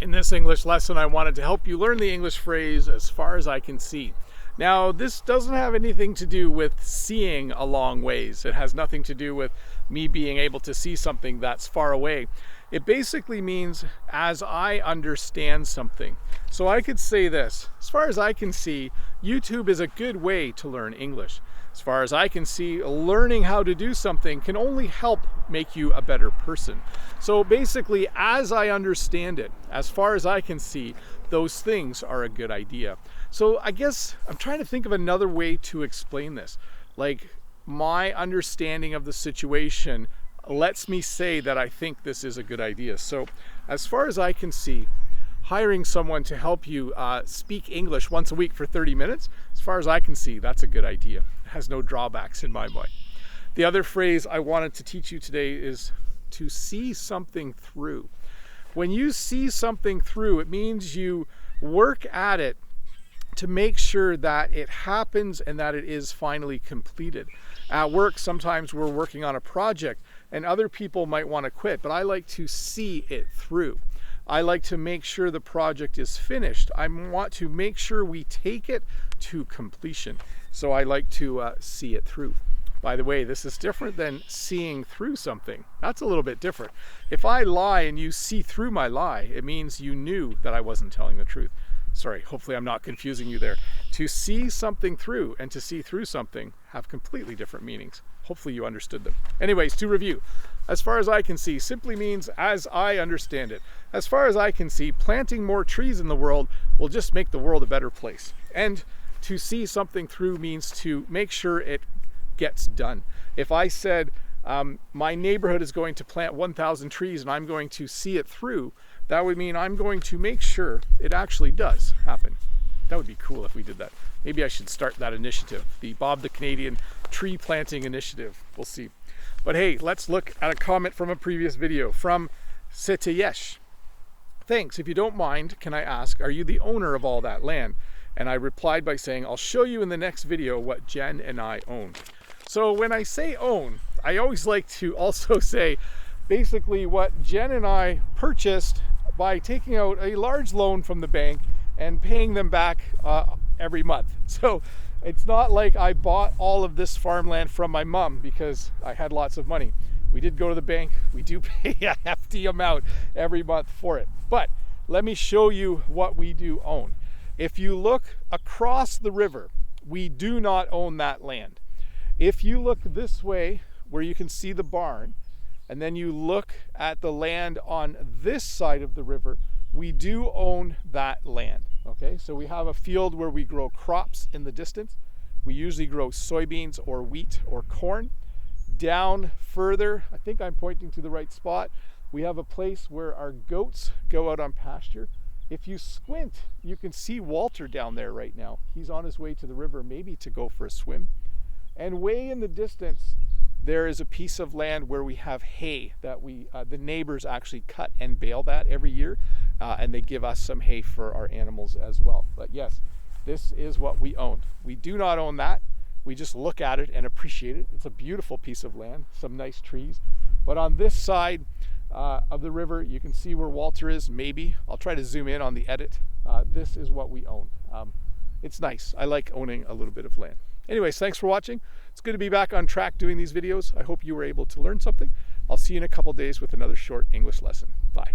In this English lesson, I wanted to help you learn the English phrase, as far as I can see. Now, this doesn't have anything to do with seeing a long ways. It has nothing to do with me being able to see something that's far away. It basically means as I understand something. So I could say this: as far as I can see, YouTube is a good way to learn English. As far as I can see, learning how to do something can only help make you a better person. So basically, as I understand it, as far as I can see, those things are a good idea. So I guess I'm trying to think of another way to explain this. Like, my understanding of the situation lets me say that I think this is a good idea. So as far as I can see, hiring someone to help you speak English once a week for 30 minutes, as far as I can see, that's a good idea. It has no drawbacks in my mind. The other phrase I wanted to teach you today is to see something through. When you see something through, it means you work at it to make sure that it happens and that it is finally completed. At work, sometimes we're working on a project and other people might want to quit, but I like to see it through. I like to make sure the project is finished. I want to make sure we take it to completion. So I like to see it through. By the way, this is different than seeing through something. That's a little bit different. If I lie and you see through my lie, it means you knew that I wasn't telling the truth. Sorry, hopefully I'm not confusing you there. To see something through and to see through something have completely different meanings. Hopefully you understood them. Anyways, to review, as far as I can see simply means as I understand it. As far as I can see, planting more trees in the world will just make the world a better place. And to see something through means to make sure it gets done. If I said my neighborhood is going to plant 1,000 trees and I'm going to see it through, that would mean I'm going to make sure it actually does happen. That would be cool if we did that. Maybe I should start that initiative, the Bob the Canadian Tree Planting Initiative. We'll see. But hey, let's look at a comment from a previous video from Setayesh. Thanks. If you don't mind, can I ask, are you the owner of all that land? And I replied by saying, I'll show you in the next video what Jen and I own. So when I say own, I always like to also say basically what Jen and I purchased by taking out a large loan from the bank and paying them back every month. So it's not like I bought all of this farmland from my mom because I had lots of money. We did go to the bank. We do pay a hefty amount every month for it. But let me show you what we do own. If you look across the river, we do not own that land. If you look this way where you can see the barn, and then you look at the land on this side of the river, we do own that land. Okay, so we have a field where we grow crops in the distance. We usually grow soybeans or wheat or corn. Down further, I think I'm pointing to the right spot, we have a place where our goats go out on pasture. If you squint, you can see Walter down there right now. He's on his way to the river, maybe to go for a swim. And way in the distance, there is a piece of land where we have hay that the neighbors actually cut and bale that every year, and they give us some hay for our animals as well. But yes, this is what we own. We do not own that. We just look at it and appreciate it. It's a beautiful piece of land, some nice trees. But on this side of the river, you can see where Walter is, maybe. I'll try to zoom in on the edit. This is what we own. It's nice. I like owning a little bit of land. Anyways, thanks for watching. It's good to be back on track doing these videos. I hope you were able to learn something. I'll see you in a couple days with another short English lesson. Bye.